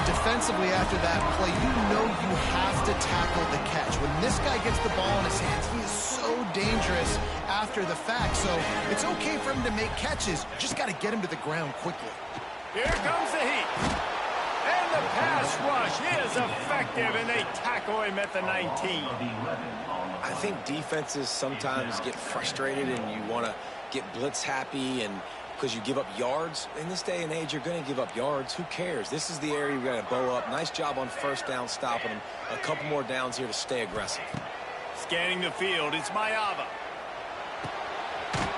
defensively after that play, you know you have to tackle the catch. When this guy gets the ball in his hands, he is so dangerous after the fact. So it's okay for him to make catches. You just got to get him to the ground quickly. Here comes the heat. And the pass rush is effective, and they tackle him at the 19. I think defenses sometimes get frustrated and you want to get blitz happy and because you give up yards. In this day and age, you're going to give up yards. Who cares? This is the area you've got to bow up. Nice job on first down stopping them. A couple more downs here to stay aggressive. Scanning the field, it's Mayava.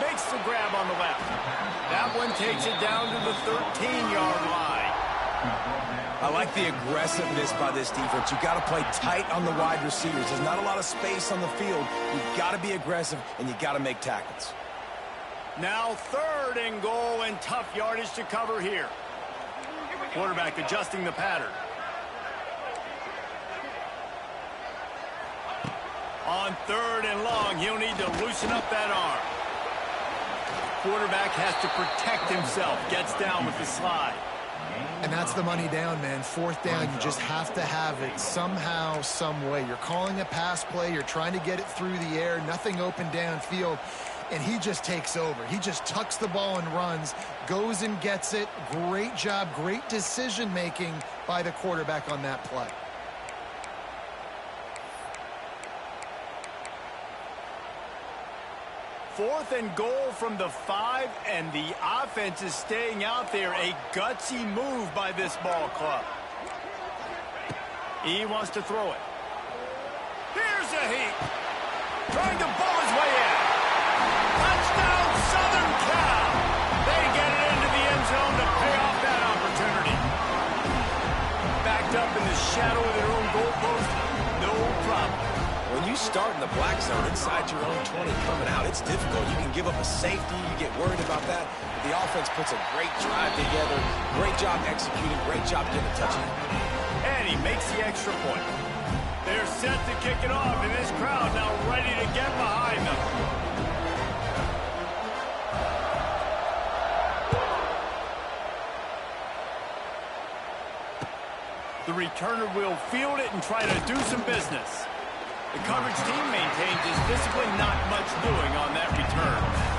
Makes the grab on the left. That one takes it down to the 13-yard line. I like the aggressiveness by this defense. You've got to play tight on the wide receivers. There's not a lot of space on the field. You've got to be aggressive, and you've got to make tackles. Now 3rd and goal, and tough yardage to cover here. Quarterback adjusting the pattern. On 3rd and long, he'll need to loosen up that arm. Quarterback has to protect himself. Gets down with the slide. And that's the money down, man. 4th down, you just have to have it somehow, some way. You're calling a pass play. You're trying to get it through the air. Nothing open downfield. And he just takes over. He just tucks the ball and runs, goes and gets it. Great job, great decision-making by the quarterback on that play. Fourth and goal from the 5, and the offense is staying out there. A gutsy move by this ball club. He wants to throw it. Here's a heat. Trying to bowl his way in. Touchdown, Southern Cal. They get it into the end zone to pay off that opportunity. Backed up in the shadow of their own goalpost, no problem. When you start in the black zone inside your own 20 coming out, it's difficult. You can give up a safety. You get worried about that. But the offense puts a great drive together. Great job executing. Great job getting a touchdown. And he makes the extra point. They're set to kick it off, and this crowd now ready to get behind them. The returner will field it and try to do some business. The coverage team maintains his discipline, not much doing on that return.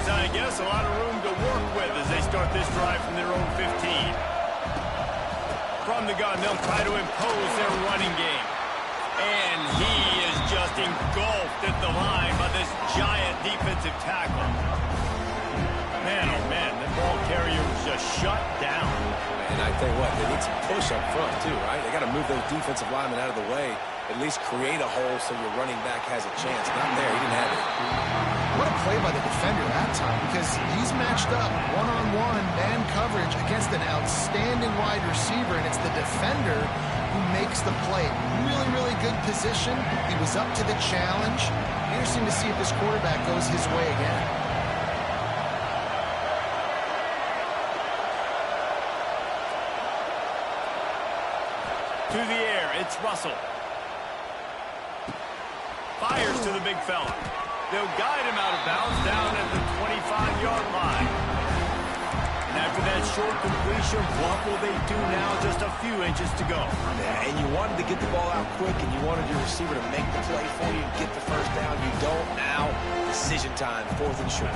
I guess a lot of room to work with as they start this drive from their own 15. From the gun, they'll try to impose their running game. And he is just engulfed at the line by this giant defensive tackle. Man, oh man, the ball carrier was just shut down. And I tell you what, they need some push up front too, right? They got to move those defensive linemen out of the way, at least create a hole so your running back has a chance. Not there, he didn't have it. What a play by the defender that time, because he's matched up one-on-one man coverage against an outstanding wide receiver, and it's the defender who makes the play. Really, really good position. He was up to the challenge. Interesting to see if this quarterback goes his way again. To the air, it's Russell. Fires to the big fella. They'll guide him out of bounds down at the 25-yard line. And after that short completion, what will they do now? Just a few inches to go. Yeah, and you wanted to get the ball out quick, and you wanted your receiver to make the play for you and get the first down. You don't now. Decision time, 4th and short.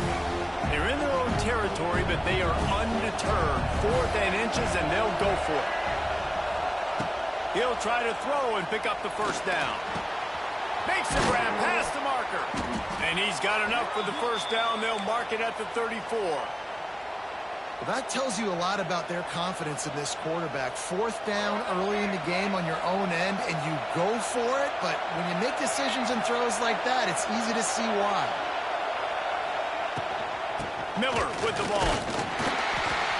They're in their own territory, but they are undeterred. 4th and inches, and they'll go for it. He'll try to throw and pick up the first down. Makes the grab past the marker. And he's got enough for the first down. They'll mark it at the 34. Well, that tells you a lot about their confidence in this quarterback. Fourth down early in the game on your own end, and you go for it, but when you make decisions and throws like that, it's easy to see why. Miller with the ball.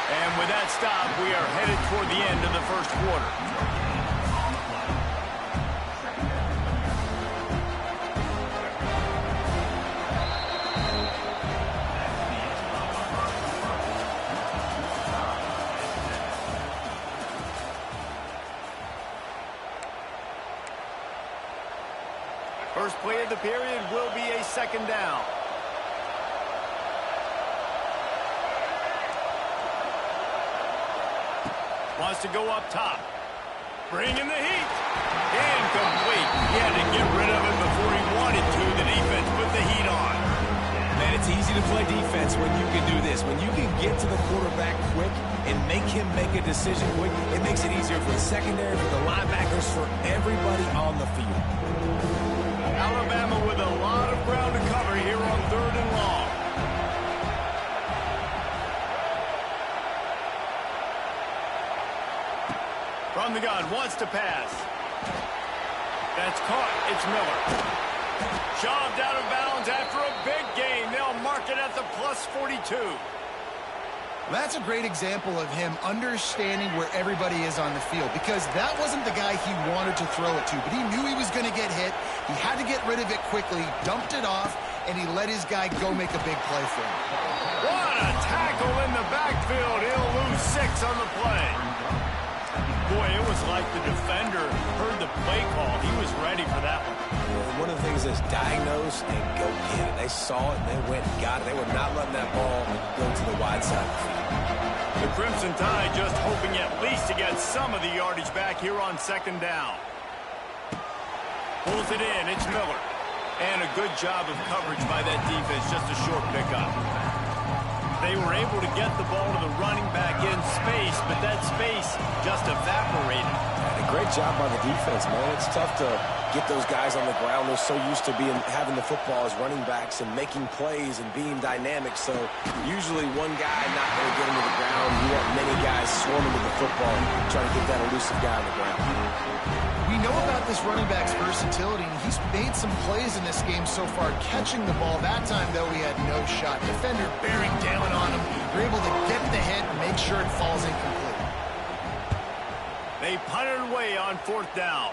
And with that stop, we are headed toward the end of the first quarter. First play of the period will be a second down. Wants to go up top. Bringing the heat. Incomplete. He had to get rid of it before he wanted to. The defense put the heat on. Man, it's easy to play defense when you can do this. When you can get to the quarterback quick and make him make a decision quick, it makes it easier for the secondary, for the linebackers, for everybody on the field. Alabama with a lot of ground to cover here on 3rd and long. From the gun, wants to pass. That's caught. It's Miller. Shoved out of bounds after a big gain. They'll mark it at the plus 42. That's a great example of him understanding where everybody is on the field, because that wasn't the guy he wanted to throw it to, but he knew he was going to get hit. He had to get rid of it quickly, dumped it off, and he let his guy go make a big play for him. What a tackle in the backfield. He'll lose 6 on the play. Boy, it was like the defender heard the play call. He was ready for that one. One of the things is diagnose and go get it. They saw it and they went and got it. They were not letting that ball go to the wide side of the field. The Crimson Tide just hoping at least to get some of the yardage back here on 2nd down. Pulls it in. It's Miller. And a good job of coverage by that defense. Just a short pickup. They were able to get the ball to the running back in space, but that space just evaporated. And a great job by the defense, man. It's tough to get those guys on the ground. They're so used to having the football as running backs and making plays and being dynamic. So usually one guy not going to get him to the ground. You want many guys swarming with the football, trying to get that elusive guy on the ground. We know about this running back's versatility, and he's made some plays in this game so far, catching the ball. That time, though, he had no shot. Defender bearing down on him. They're able to get the hit and make sure it falls incomplete. They punted away on 4th down.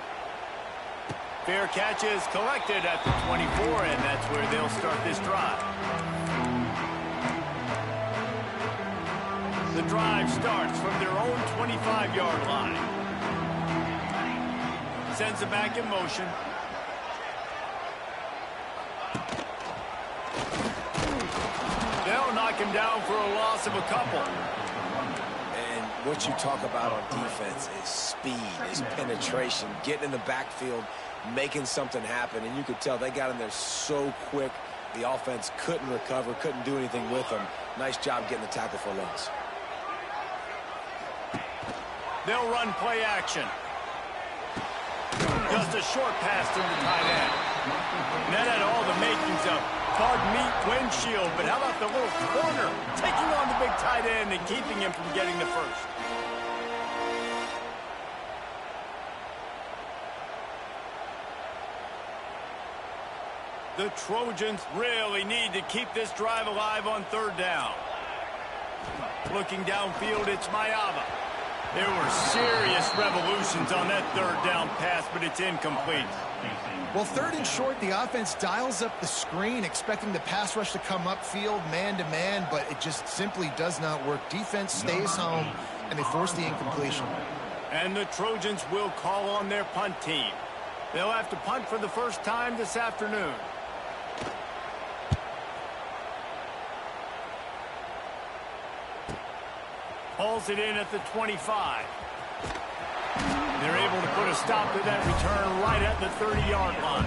Fair catch is collected at the 24, and that's where they'll start this drive. The drive starts from their own 25-yard line. Sends it back in motion. They'll knock him down for a loss of a couple. And what you talk about on defense is speed, is penetration, getting in the backfield, making something happen. And you could tell they got in there so quick, the offense couldn't recover, couldn't do anything with them. Nice job getting the tackle for a loss. They'll run play action. Just a short pass to the tight end. And that had all the makings of guard meet windshield, but how about the little corner taking on the big tight end and keeping him from getting the first? The Trojans really need to keep this drive alive on 3rd down. Looking downfield, it's Mayava. There were serious revolutions on that 3rd down pass, but it's incomplete. Well, 3rd and short, the offense dials up the screen, expecting the pass rush to come upfield, man-to-man, but it just simply does not work. Defense stays home, and they force the incompletion. And the Trojans will call on their punt team. They'll have to punt for the first time this afternoon. Hauls it in at the 25. They're able to put a stop to that return right at the 30-yard line.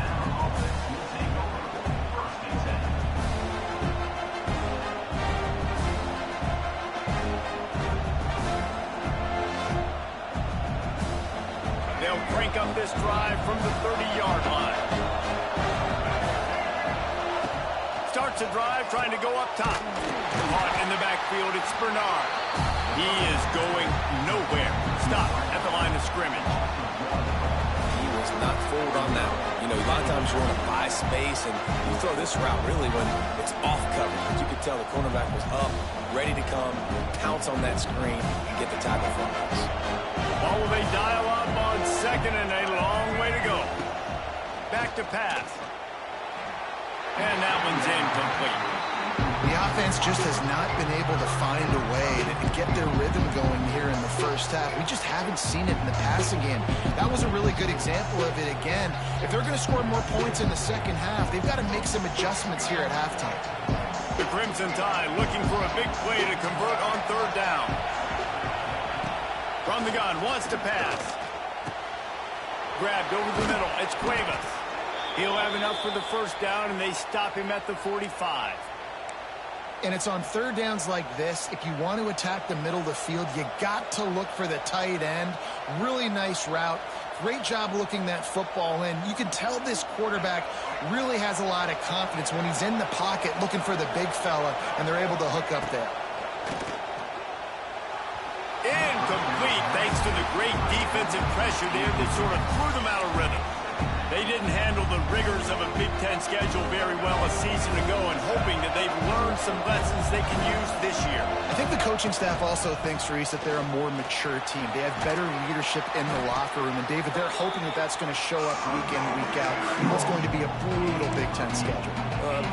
They'll crank up this drive from the 30-yard line. Start starts a drive trying to go up top. Caught in the backfield, it's Bernard. He is going nowhere. Stop at the line of scrimmage. He was not fooled on that one. You know, a lot of times you want to buy space, and you throw this route really when it's off coverage. You could tell the cornerback was up, ready to come, pounce on that screen, and get the tackle from us. Ball will they dial up on second, and a long way to go. Back to pass. And that one's incomplete. The offense just has not been able to find a way to get their rhythm going here in the first half. We just haven't seen it in the passing game. That was a really good example of it again. If they're going to score more points in the second half, they've got to make some adjustments here at halftime. The Crimson Tide looking for a big play to convert on third down. From the gun, wants to pass. Grabbed over the middle. It's Cuevas. He'll have enough for the first down, and they stop him at the 45. And it's on third downs like this. If you want to attack the middle of the field, you got to look for the tight end. Really nice route. Great job looking that football in. You can tell this quarterback really has a lot of confidence when he's in the pocket looking for the big fella, and they're able to hook up there. Incomplete, thanks to the great defensive pressure there that sort of threw them out of rhythm. They didn't handle the rigors of a Big Ten schedule very well a season ago, and hoping that they've learned some lessons they can use this year. I think the coaching staff also thinks, Reese, that they're a more mature team. They have better leadership in the locker room. And, David, they're hoping that that's going to show up week in, week out. What's going to be a brutal Big Ten schedule.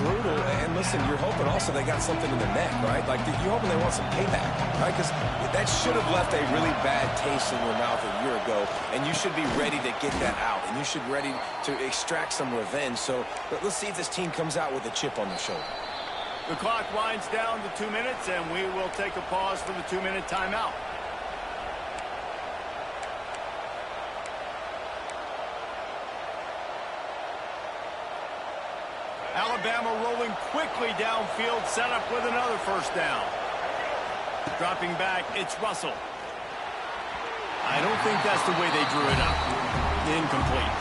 Brutal. And, listen, you're hoping also they got something in their neck, right? Like, you're hoping they want some payback, right? Because that should have left a really bad taste in your mouth a year ago, and you should be ready to get that out, and you should be ready to extract some revenge. So let's see if this team comes out with a chip on their shoulder. The clock winds down to 2 minutes, and we will take a pause for the 2-minute timeout. Alabama rolling quickly downfield, set up with another first down. Dropping back, it's Russell. I don't think that's the way they drew it up. Incomplete.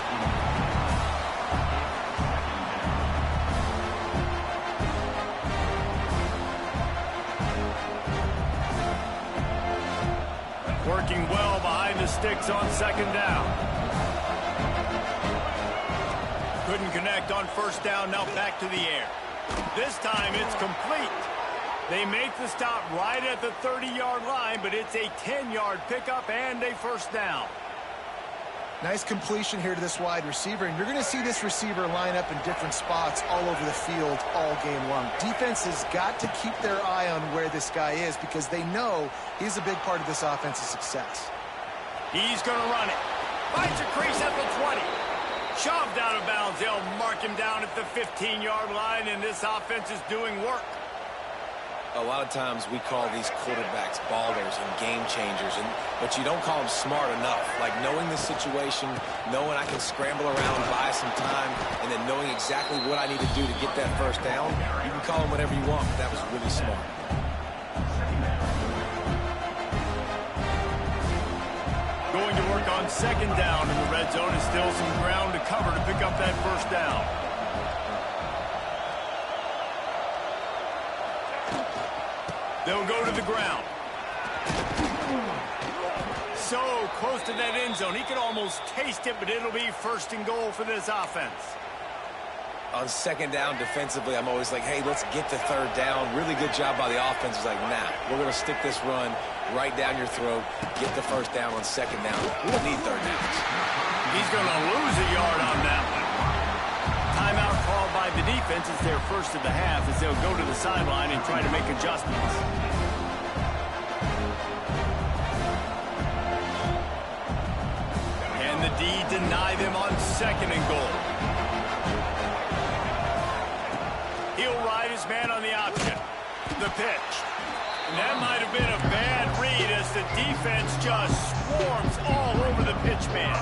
Working well behind the sticks on second down. Couldn't connect on first down, now back to the air. This time it's complete. They make the stop right at the 30-yard line, but it's a 10-yard pickup and a first down. Nice completion here to this wide receiver, and you're going to see this receiver line up in different spots all over the field all game long. Defense has got to keep their eye on where this guy is because they know he's a big part of this offense's success. He's going to run it. Finds a crease at the 20. Shoved out of bounds. They'll mark him down at the 15-yard line, and this offense is doing work. A lot of times we call these quarterbacks ballers and game changers, but you don't call them smart enough. Like knowing the situation, knowing I can scramble around, buy some time, and then knowing exactly what I need to do to get that first down. You can call them whatever you want, but that was really smart. Going to work on second down in the red zone, and still some ground to cover to pick up that first down. They'll go to the ground. So close to that end zone. He can almost taste it, but it'll be first and goal for this offense. On second down defensively, I'm always like, hey, let's get the third down. Really good job by the offense. It's like, nah, we're going to stick this run right down your throat, get the first down on second down. We don't need third downs. He's going to lose a yard on that one. Timeout called by the defense. It's their first of the half as they'll go to the sideline and try to make adjustments. Can the D deny them on second and goal? He'll ride his man on the option. The pitch. And that might have been a bad read as the defense just swarms all over the pitch man.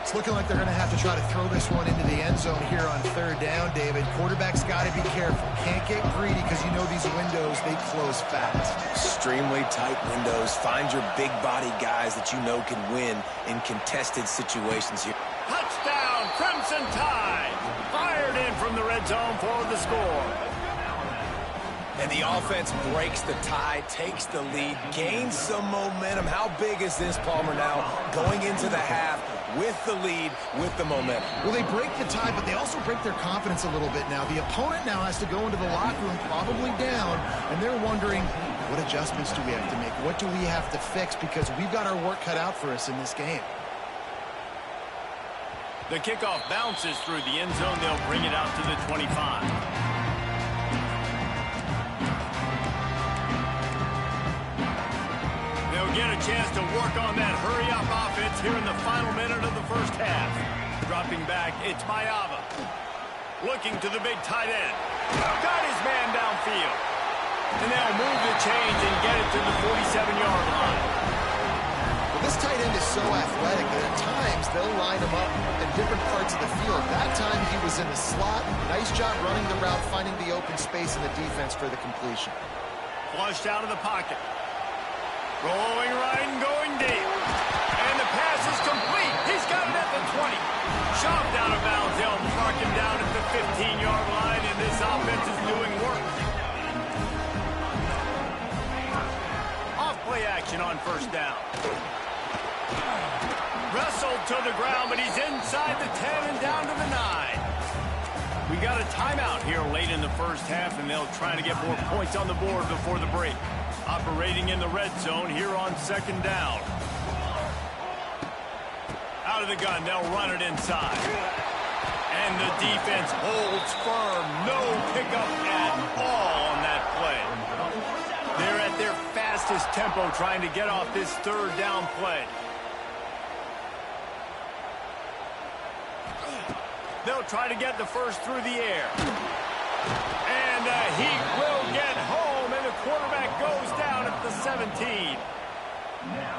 It's looking like they're going to have to try to throw this one into the end zone here on third down, David. Quarterback's got to be careful. Can't get greedy because you know these windows, they close fast. Extremely tight windows. Find your big body guys that you know can win in contested situations here. Touchdown, Crimson Tide. Fired fired in from the red zone for the score. And the offense breaks the tie, takes the lead, gains some momentum. How big is this, Palmer, now going into the half with the lead, with the momentum? Well, they break the tie, but they also break their confidence a little bit now. The opponent now has to go into the locker room probably down, and they're wondering, what adjustments do we have to make? What do we have to fix? Because we've got our work cut out for us in this game. The kickoff bounces through the end zone. They'll bring it out to the 25. They'll get a chance to work on that hurry-up offense here in the final minute of the first half. Dropping back, it's Mayava. Looking to the big tight end. Got his man downfield. And they'll move the chains and get it to the 47-yard line. Well, this tight end is so athletic that at times they'll line him up in different parts of the field. That time he was in the slot. Nice job running the route, finding the open space in the defense for the completion. Flushed out of the pocket. Rolling right and going deep. And the pass is complete. He's got it at the 20. Shoved out of bounds. They'll mark him down at the 15-yard line, and this offense is doing work. Off-play action on first down. Wrestled to the ground, but he's inside the 10 and down to the 9. We got a timeout here late in the first half, and they'll try to get more points on the board before the break. Operating in the red zone here on second down. Out of the gun, they'll run it inside. And the defense holds firm. No pickup at all on that play. They're at their fastest tempo trying to get off this third down play. They'll try to get the first through the air. And he will get home, and the quarterback goes down at the 17.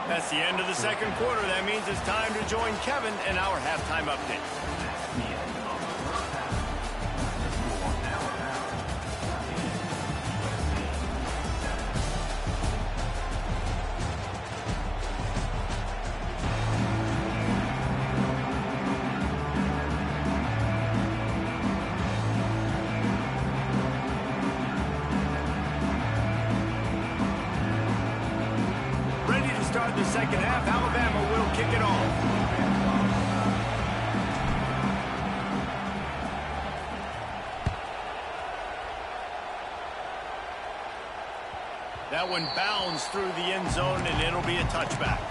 That's the end of the second quarter. That means it's time to join Kevin in our halftime update. The second half, Alabama will kick it off. That one bounds through the end zone, and it'll be a touchback.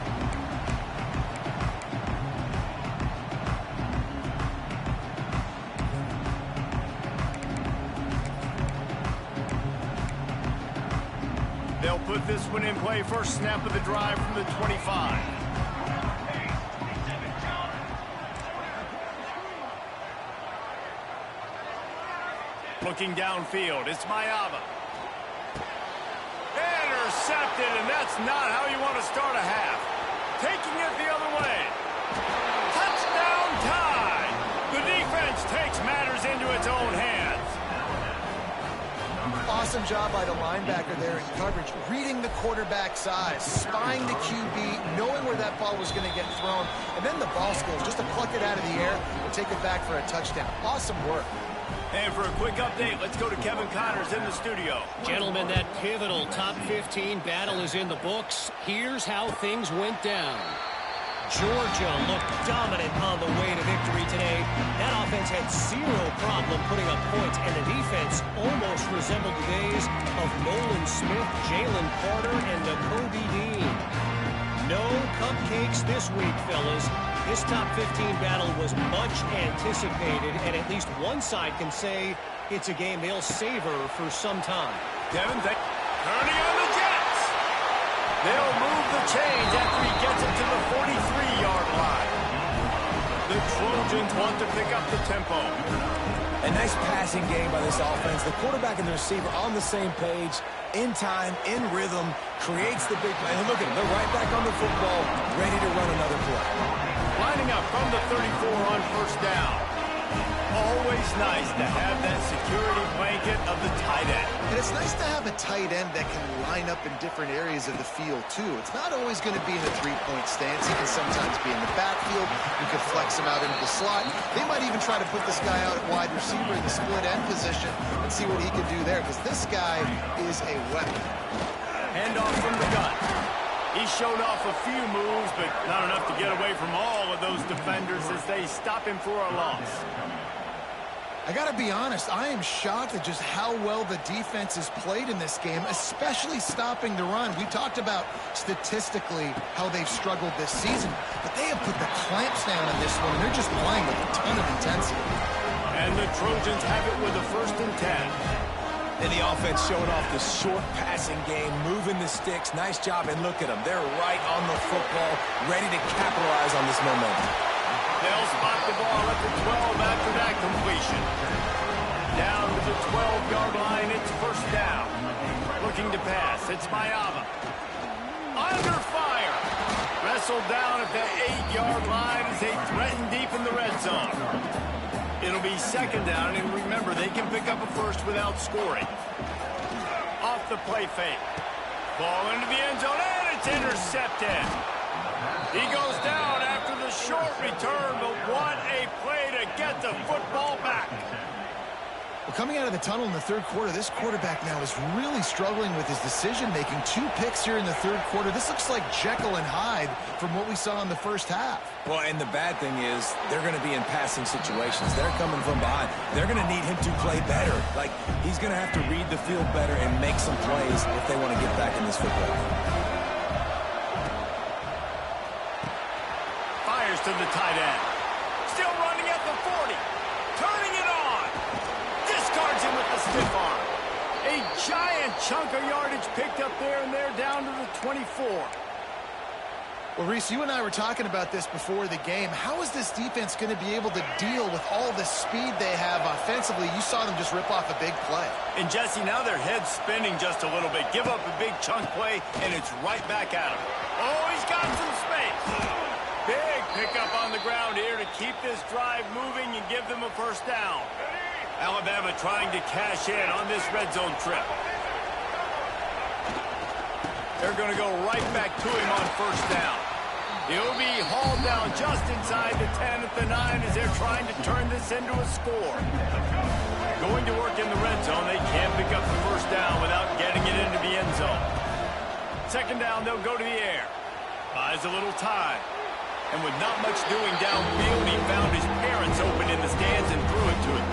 They'll put this one in play. First snap of the drive from the 25. Looking downfield, it's Mayava. Intercepted, and that's not how you want to start a half. Taking it the other way. Touchdown Tide! The defense takes matters into its own hands. Awesome job by the linebacker there in coverage, reading the quarterback's eyes, spying the QB, knowing where that ball was going to get thrown, and then the ball skills, just to pluck it out of the air and take it back for a touchdown. Awesome work. And for a quick update, let's go to Kevin Connors in the studio. Gentlemen, that pivotal top 15 battle is in the books. Here's how things went down. Georgia looked dominant on the way to victory today. That offense had zero problem putting up points, and the defense almost resembled the days of Nolan Smith, Jalen Carter, and Kobe Dean. No cupcakes this week, fellas. This top 15 battle was much anticipated, and at least one side can say it's a game they'll savor for some time. Kevin, turning on the Jets. They'll move the chains after he gets it to the 43-yard line. The Trojans want to pick up the tempo. A nice passing game by this offense. The quarterback and the receiver on the same page, in time, in rhythm, creates the big play. And look at them, they're right back on the football, ready to run another play. Lining up from the 34 on first down. Always nice to have that security blanket of the tight end. And it's nice to have a tight end that can line up in different areas of the field, too. It's not always going to be in a three-point stance. He can sometimes be in the backfield. You could flex him out into the slot. They might even try to put this guy out at wide receiver in the split end position and see what he can do there, because this guy is a weapon. Handoff from the gun. He showed off a few moves, but not enough to get away from all of those defenders as they stop him for a loss. I got to be honest, I am shocked at just how well the defense has played in this game, especially stopping the run. We talked about statistically how they've struggled this season, but they have put the clamps down on this one, and they're just playing with a ton of intensity. And the Trojans have it with a 1st and 10. And the offense showing off the short passing game, moving the sticks. Nice job, and look at them. They're right on the football, ready to capitalize on this momentum. They'll spot the ball at the 12 after that completion. Down to the 12-yard line, it's 1st down. Looking to pass, it's Mayava. Under fire. Wrestled down at the 8-yard line as they threaten deep in the red zone. It'll be 2nd down, and remember, they can pick up a first without scoring. Off the play fake. Ball into the end zone, and it's intercepted. He goes down after the short return, but what a play to get the football back. Well, coming out of the tunnel in the 3rd quarter, this quarterback now is really struggling with his decision-making. 2 picks here in the 3rd quarter. This looks like Jekyll and Hyde from what we saw in the 1st half. Well, and the bad thing is they're going to be in passing situations. They're coming from behind. They're going to need him to play better. Like, he's going to have to read the field better and make some plays if they want to get back in this football. Fires to the tight end. Still running at the 40. Turning it on. Discards him with the stiff arm. A giant chunk of yardage picked up there, and they're down to the 24. Well, Reese, you and I were talking about this before the game. How is this defense going to be able to deal with all the speed they have offensively? You saw them just rip off a big play. And, Jesse, now their head's spinning just a little bit. Give up a big chunk play, and it's right back at him. Oh, he's got some space. Big pickup on the ground here to keep this drive moving and give them a 1st down. Alabama trying to cash in on this red zone trip. They're going to go right back to him on 1st down. He'll be hauled down just inside the 10 at the 9 as they're trying to turn this into a score. Going to work in the red zone. They can't pick up the 1st down without getting it into the end zone. 2nd down, they'll go to the air. Buys a little time. And with not much doing downfield, he found his parents open in the stands and threw it to him.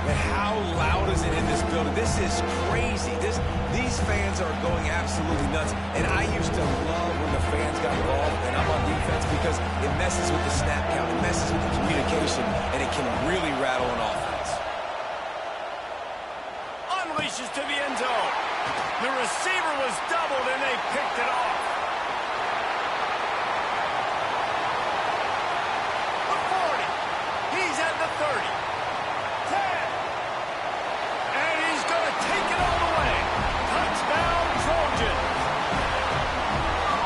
But how loud is it in this building? This is crazy. These fans are going absolutely nuts. And I used to love when the fans got involved and I'm on defense because it messes with the snap count, it messes with the communication, and it can really rattle an offense. Unleashes to the end zone. The receiver was doubled and they picked it off. The 40. He's at the 30. 10. And he's going to take it all the way. Touchdown, Trojan.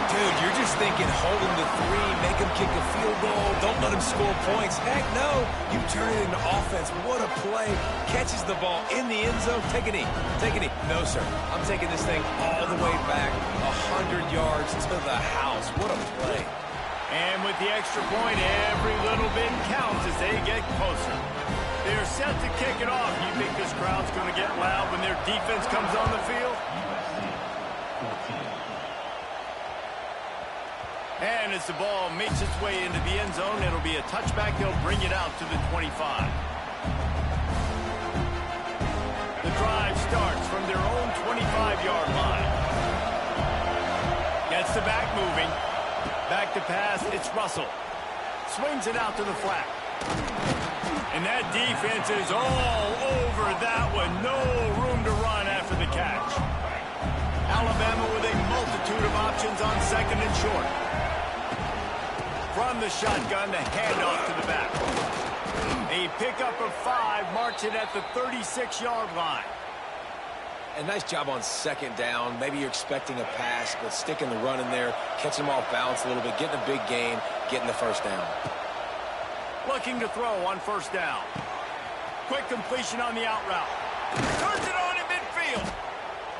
Dude, you're just thinking hold him to 3, make him kick a field goal, don't let him score points. Heck no, you turn it into offense. What a play. Catches the ball in the end zone. Take a knee. Take a knee. No, sir. I'm taking this thing all the way back 100 yards to the house. What a play. And with the extra point, every little bit counts as they get closer. They're set to kick it off. You think this crowd's going to get loud when their defense comes on the field? And as the ball makes its way into the end zone, it'll be a touchback. They'll bring it out to the 25. The drive starts from their own 25-yard line. Gets the back moving. Back to pass, it's Russell. Swings it out to the flat. And that defense is all over that one. No room to run after the catch. Alabama with a multitude of options on 2nd and short. From the shotgun, the handoff to the back. A pickup of 5 marks it at the 36-yard line. A nice job on 2nd down. Maybe you're expecting a pass, but sticking the run in there, catching them off balance a little bit, getting a big gain, getting the 1st down. Looking to throw on first down. Quick completion on the out route. Turns it on in midfield.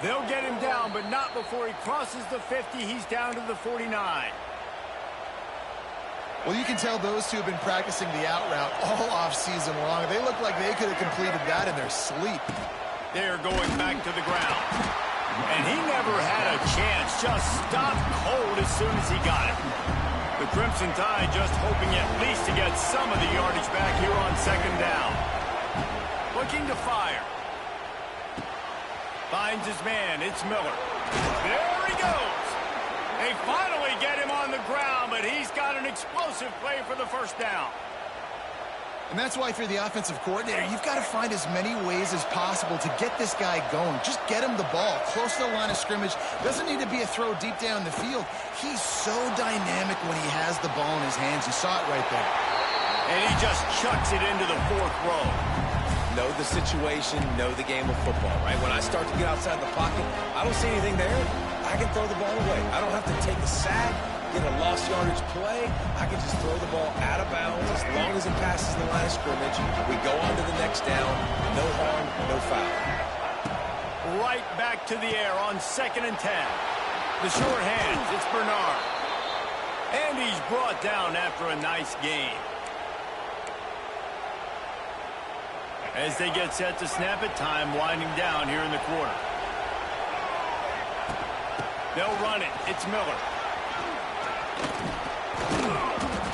They'll get him down, but not before he crosses the 50. He's down to the 49. Well, you can tell those two have been practicing the out route all off season long. They look like they could have completed that in their sleep. They're going back to the ground. And he never had a chance. Just stopped cold as soon as he got it. The Crimson Tide just hoping at least to get some of the yardage back here on second down. Looking to fire. Finds his man. It's Miller. There he goes. They finally get him on the ground, but he's got an explosive play for the first down. And that's why, if you're the offensive coordinator, you've got to find as many ways as possible to get this guy going. Just get him the ball close to the line of scrimmage. Doesn't need to be a throw deep down the field. He's so dynamic when he has the ball in his hands. You saw it right there. And he just chucks it into the fourth row. Know the situation, know the game of football, right? When I start to get outside the pocket, I don't see anything there. I can throw the ball away. I don't have to take a sack, get a lost yardage play. I can just throw the ball out of bounds as long as it passes the line of scrimmage. We go on to the next down. No harm, no foul. Right back to the air on 2nd and 10. The short hands, it's Bernard. And he's brought down after a nice game. As they get set to snap it, time winding down here in the quarter. They'll run it. It's Miller.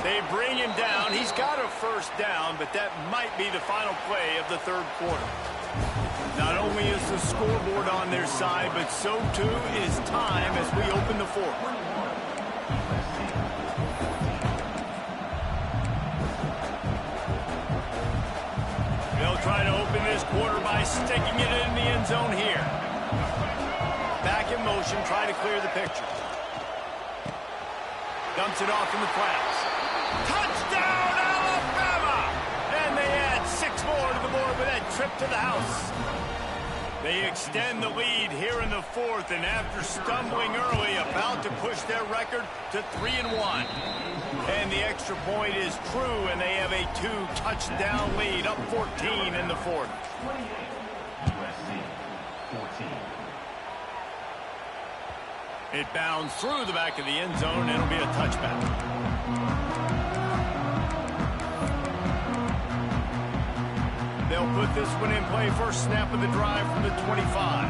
They bring him down. He's got a first down, but that might be the final play of the third quarter. Not only is the scoreboard on their side, but so too is time as we open the fourth. They'll try to open this quarter by sticking it in the end zone here. Back in motion, try to clear the picture. Dumps it off in the flats. Touchdown, Alabama! And they add 6 more to the board with that trip to the house. They extend the lead here in the fourth, and after stumbling early, about to push their record to 3-1. And the extra point is true, and they have a 2-touchdown lead, up 14 in the fourth. It bounds through the back of the end zone, and it'll be a touchback. They'll put this one in play. First snap of the drive from the 25.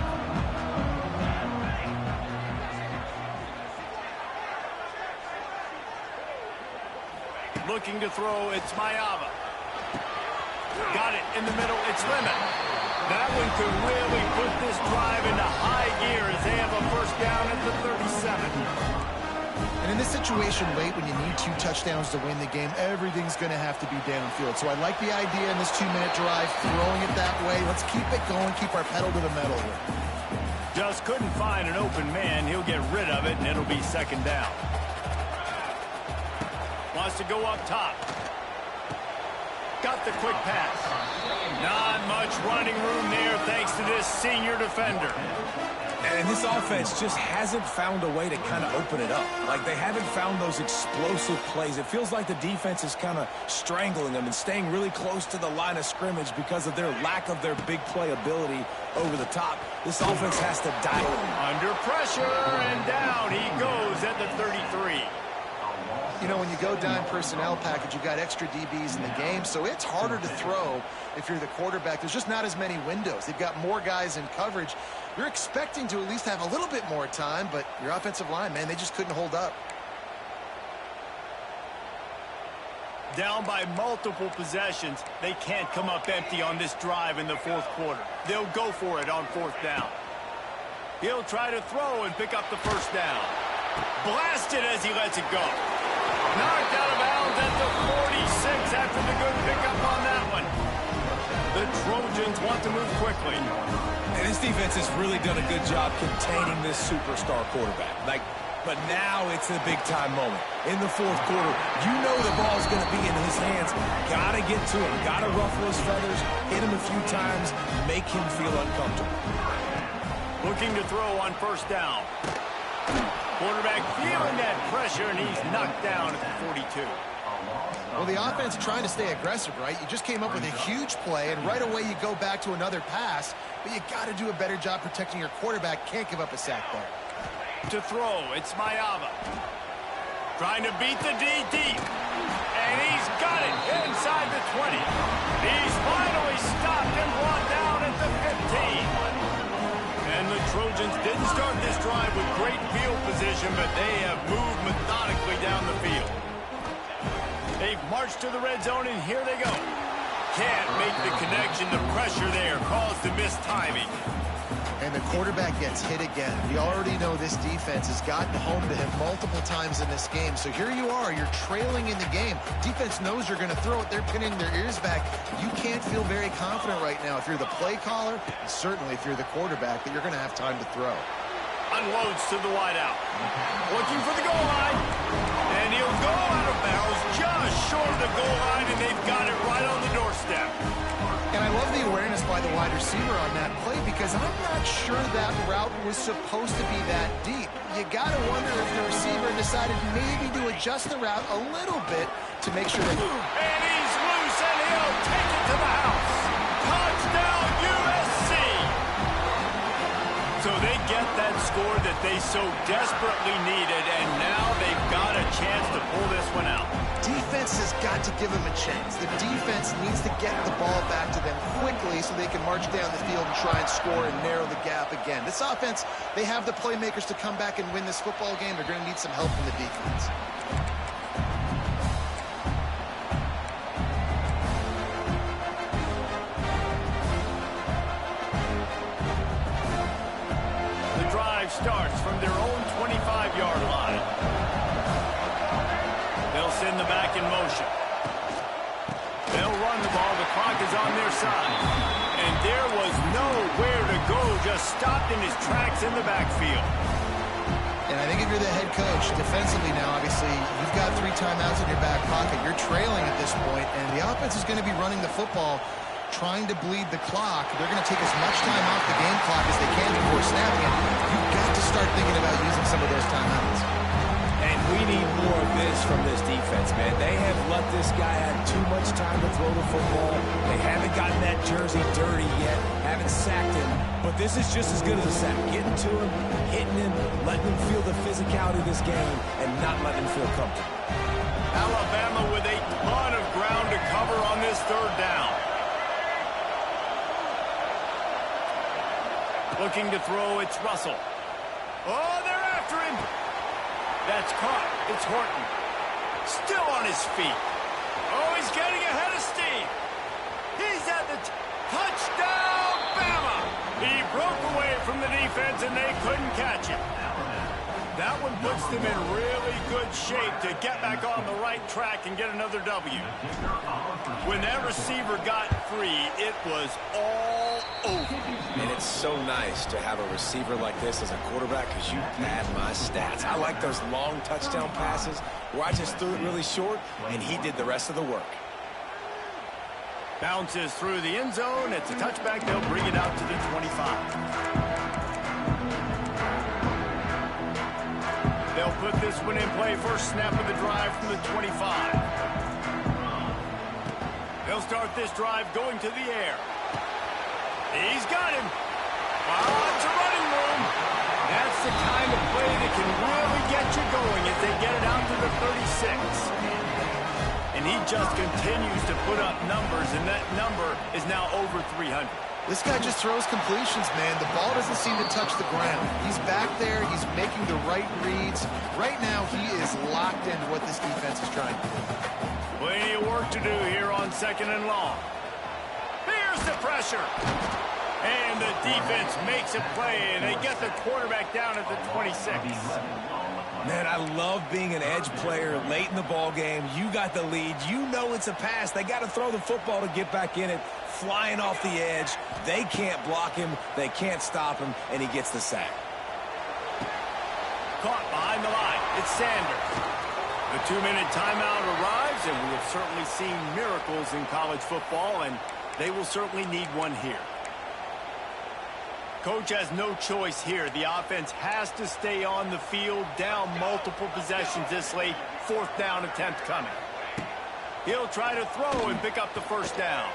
Looking to throw, it's Mayava. Got it in the middle, it's Lemon. That one could really put this drive into high gear as they have a first down at the 37. And in this situation late, when you need 2 touchdowns to win the game, everything's going to have to be downfield. So I like the idea in this 2-minute drive, throwing it that way. Let's keep it going, keep our pedal to the metal here. Just couldn't find an open man. He'll get rid of it, and it'll be second down. Wants to go up top. Got the quick pass. Not much running room there thanks to this senior defender. And this offense just hasn't found a way to kind of open it up. Like, they haven't found those explosive plays. It feels like the defense is kind of strangling them and staying really close to the line of scrimmage because of their lack of their big play ability over the top. This offense has to dial in. Under pressure, and down he goes at the 33. You know, when you go dime personnel package, you've got extra DBs in the game, so it's harder to throw if you're the quarterback. There's just not as many windows. They've got more guys in coverage. You're expecting to at least have a little bit more time, but your offensive line, man, they just couldn't hold up. Down by multiple possessions, they can't come up empty on this drive in the fourth quarter. They'll go for it on fourth down. He'll try to throw and pick up the first down. Blasted as he lets it go. Knocked out of bounds at the 46 after the good pickup on that one. The Trojans want to move quickly. And this defense has really done a good job containing this superstar quarterback. But now it's a big-time moment. In the fourth quarter, you know the ball's going to be in his hands. Got to get to him. Got to ruffle his feathers, hit him a few times, make him feel uncomfortable. Looking to throw on first down. Quarterback feeling that pressure, and he's knocked down at the 42. Well, the offense trying to stay aggressive, right? You just came up with a huge play, and right away you go back to another pass, but you got to do a better job protecting your quarterback. Can't give up a sack there. To throw, it's Mayava. Trying to beat the D deep. And he's got it inside the 20. He's finally stopped and brought down at the 15. And the Trojans didn't start this drive with great field position, but they have moved methodically down the field. They've marched to the red zone, and here they go. Can't make the connection. The pressure there caused the missed timing. And the quarterback gets hit again. We already know this defense has gotten home to him multiple times in this game. So here you are, you're trailing in the game. Defense knows you're going to throw it. They're pinning their ears back. You can't feel very confident right now if you're the play caller, and certainly if you're the quarterback, that you're going to have time to throw. Unloads to the wideout. Looking for the goal line. And he'll go out of bounds just short of the goal line, and they've got it right on the doorstep. And I love the awareness by the wide receiver on that play, because I'm not sure that route was supposed to be that deep. You got to wonder if the receiver decided maybe to adjust the route a little bit to make sure that... And he's loose, and he'll take it to the house. Touchdown, USC! So they get that score that they so desperately needed, and now they've got a chance to pull this one out. Defense has got to give them a chance. The defense needs to get the ball back to them quickly so they can march down the field and try and score and narrow the gap again. This offense, they have the playmakers to come back and win this football game. They're going to need some help from the defense. The drive starts from their own 25-yard line. They'll send the back in motion. They'll run the ball. The clock is on their side. And there was nowhere to go. Just stopped in his tracks in the backfield. And I think if you're the head coach, defensively now, obviously, you've got 3 timeouts in your back pocket. You're trailing at this point, and the offense is going to be running the football, trying to bleed the clock. They're going to take as much time off the game clock as they can before snapping it. You've got to start thinking about using some of those timeouts. And we need more of this from this defense, man. They have let this guy have too much time to throw the football. They haven't gotten that jersey dirty yet, haven't sacked him. But this is just as good as a sack. Getting to him, hitting him, letting him feel the physicality of this game, and not letting him feel comfortable. Alabama with a ton of ground to cover on this 3rd down. Looking to throw, it's Russell. Oh, they're after him. That's caught. It's Horton. Still on his feet. Oh, he's getting ahead of steam. He's at the touchdown, Bama. He broke away from the defense, and they couldn't catch him. That one puts them in really good shape to get back on the right track and get another W. When that receiver got free, it was all over. And it's so nice to have a receiver like this as a quarterback, because you pad my stats. I like those long touchdown passes where I just threw it really short, and he did the rest of the work. Bounces through the end zone. It's a touchback. They'll bring it out to the 25. They'll put this one in play. First snap of the drive from the 25. They'll start this drive going to the air. He's got him. Lots of running room. That's the kind of play that can really get you going as they get it out to the 36. And he just continues to put up numbers, and that number is now over 300. This guy just throws completions, man. The ball doesn't seem to touch the ground. He's back there. He's making the right reads. Right now, he is locked into what this defense is trying to do. Plenty of work to do here on 2nd and long. Here's the pressure. And the defense makes a play, and they get the quarterback down at the 26. Man, I love being an edge player late in the ball game. You got the lead. You know it's a pass. They got to throw the football to get back in it. Flying off the edge. They can't block him. They can't stop him, and he gets the sack. Caught behind the line. It's Sanders. The 2-minute timeout arrives, and we have certainly seen miracles in college football, and they will certainly need one here. Coach has no choice here. The offense has to stay on the field, down multiple possessions this late. 4th down attempt coming. He'll try to throw and pick up the first down.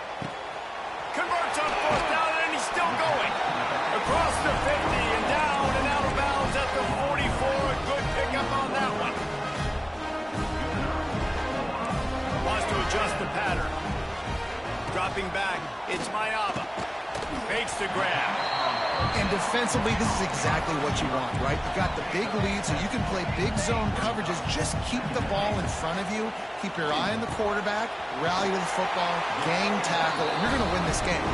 Converts on fourth down, and he's still going. Across the 50 and down and out of bounds at the 44. A good pickup on that one. Wants to adjust the pattern. Dropping back, it's Mayaba. Fakes the grab. And defensively, this is exactly what you want, right? You got the big lead, so you can play big zone coverages. Just keep the ball in front of you. Keep your eye on the quarterback. Rally to the football. Gang tackle. And you're going to win this game.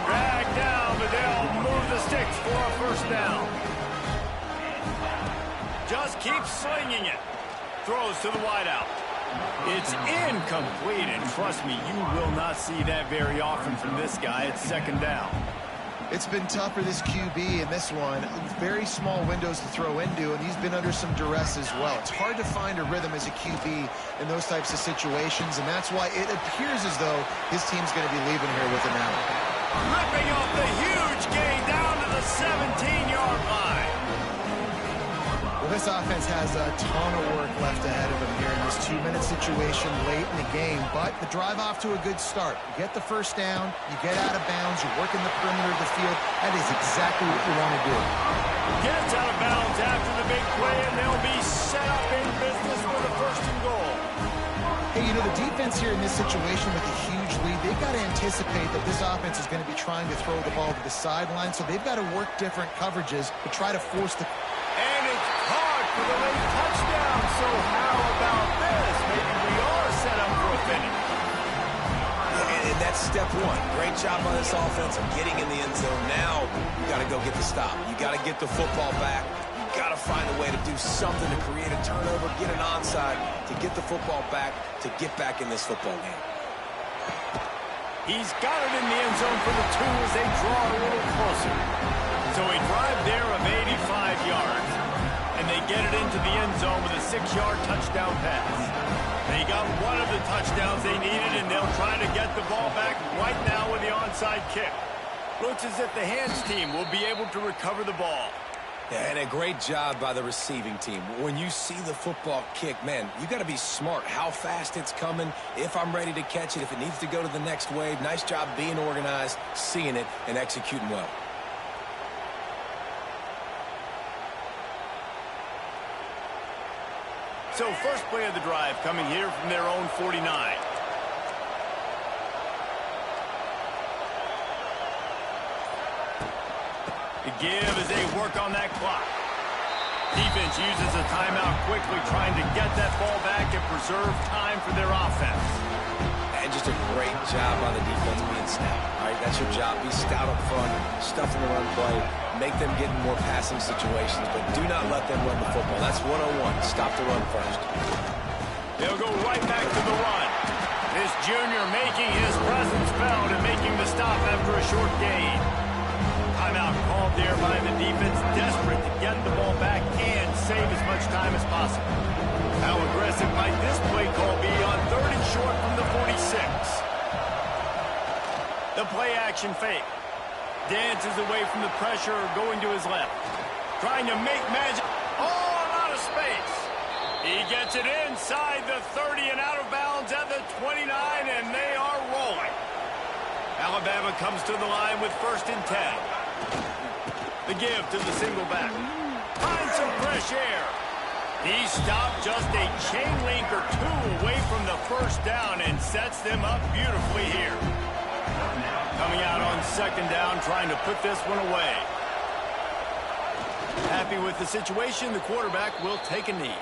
Drag down, but they'll move the sticks for a first down. Just keep slinging it. Throws to the wideout. It's incomplete, and trust me, you will not see that very often from this guy. It's second down. It's been tough for this QB in this one. Very small windows to throw into, and he's been under some duress as well. It's hard to find a rhythm as a QB in those types of situations, and that's why it appears as though his team's going to be leaving here with him now. Ripping off the huge gain down to the 17-yard line. Well, this offense has a ton of work left ahead of them here in this 2-minute situation late in the game, but the drive off to a good start. You get the first down, you get out of bounds, you work in the perimeter of the field. That is exactly what you want to do. Gets out of bounds after the big play, and they'll be set up in business with a first and goal. Hey, you know, the defense here in this situation with a huge lead, they've got to anticipate that this offense is going to be trying to throw the ball to the sideline, so they've got to work different coverages to try to force the... And it's caught for the late touchdown, so how about this? Maybe we are set up for a finish. And that's step one. Great job by this offense of getting in the end zone. Now you got to go get the stop. You got to get the football back. You got to find a way to do something to create a turnover, get an onside, to get the football back, to get back in this football game. He's got it in the end zone for the two as they draw a little closer. So a drive there of 85 yards. And they get it into the end zone with a 6-yard touchdown pass. They got one of the touchdowns they needed, and they'll try to get the ball back right now with the onside kick. Looks as if the hands team will be able to recover the ball. Yeah, and a great job by the receiving team. When you see the football kick, man, you got to be smart how fast it's coming, if I'm ready to catch it, if it needs to go to the next wave. Nice job being organized, seeing it, and executing well. So first play of the drive coming here from their own 49. The give as they work on that clock. Defense uses a timeout quickly, trying to get that ball back and preserve time for their offense. And just a great job by the defense being stout. All right, that's your job. Be stout up front, stuff in the run play, make them get in more passing situations, but do not let them run the football. That's 101. Stop the run first. They'll go right back to the run. This junior making his presence felt and making the stop after a short gain. Timeout called there by the defense, desperate to get the ball back and save as much time as possible. How aggressive might this play call be on 3rd and short from the 46? The play action fake. Dances away from the pressure, going to his left. Trying to make magic. Oh, out of space. He gets it inside the 30 and out of bounds at the 29, and they are rolling. Alabama comes to the line with 1st and 10. The give to the single back. Finds some fresh air. He stopped just a chain link or two away from the first down and sets them up beautifully here. Coming out on 2nd down, trying to put this one away. Happy with the situation, the quarterback will take a knee.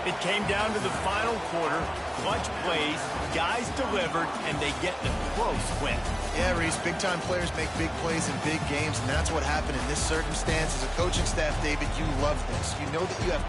It came down to the final quarter. Clutch plays, guys delivered, and they get a close win. Yeah, Reese, big-time players make big plays in big games, and that's what happened in this circumstance. As a coaching staff, David, you love this. You know that you have